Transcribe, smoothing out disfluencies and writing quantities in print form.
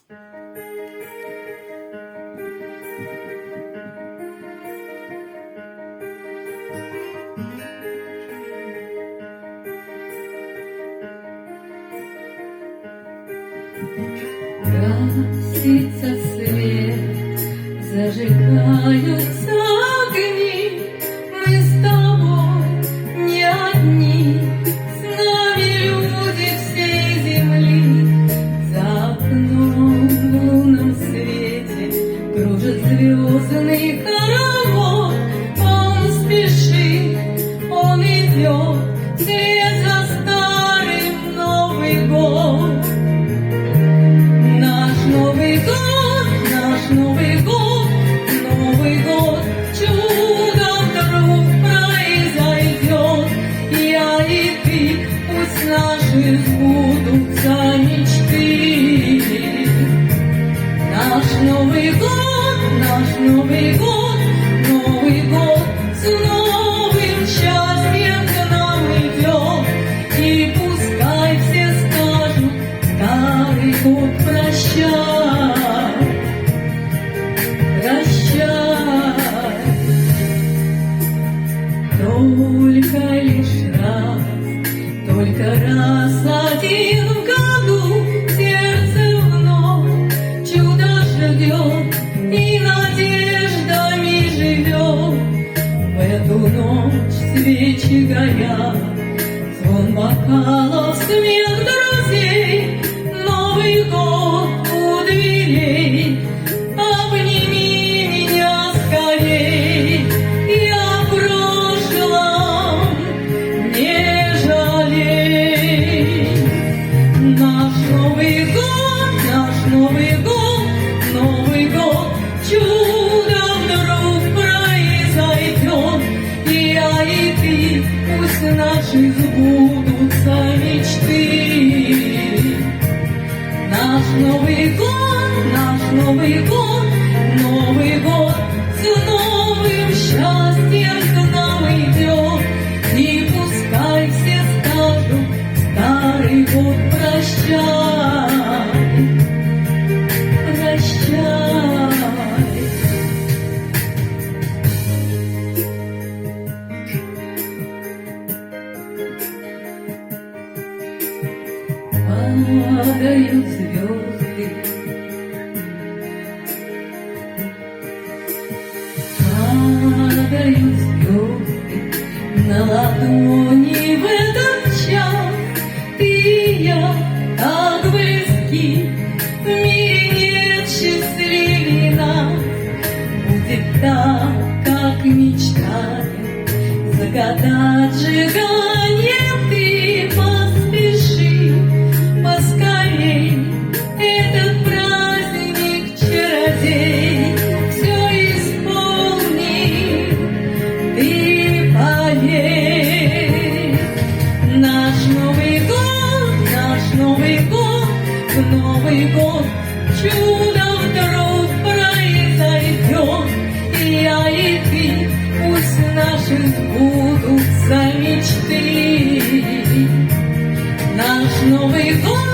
Гасится свет, зажигаются огни. Мы с тобой не одни, с нами люди всей земли. За окном в лунном свете кружит звездный хоровод. Он спешит, он идет, вслед за старым Новый год. Новый год, Новый год, чудо вдруг произойдет. Я и ты, пусть наши сбудутся мечты. Наш Новый год, Новый год, с новым счастьем к нам идет. И пускай все скажут: старый год прощай. Только раз один в году сердце вновь чудо ждет и надеждами живет. В эту ночь свечи горят, звон бокалов, смех друзей. Новый год у дверей, обними меня скорей. Я в прошлом не жалей. Наш Новый год, Новый год, чудо вдруг произойдет. И я и ты, пусть наши сбудутся мечты. Наш Новый год, Новый год, с новым счастьем к нам идет. И пускай все скажут: старый год прощай, прощай. Падают звезды, падают звезды на ладони в этот час. Ты и я так близки, в мире нет счастливее нас. Будет так, как мечтаем, загадать желание. Ты поспеши поскорей, этот праздник чародей все исполнит. Ты поверь. Наш Новый год, чудо вдруг произойдет. И я и ты, пусть наши сбудутся мечты. Наш Новый год,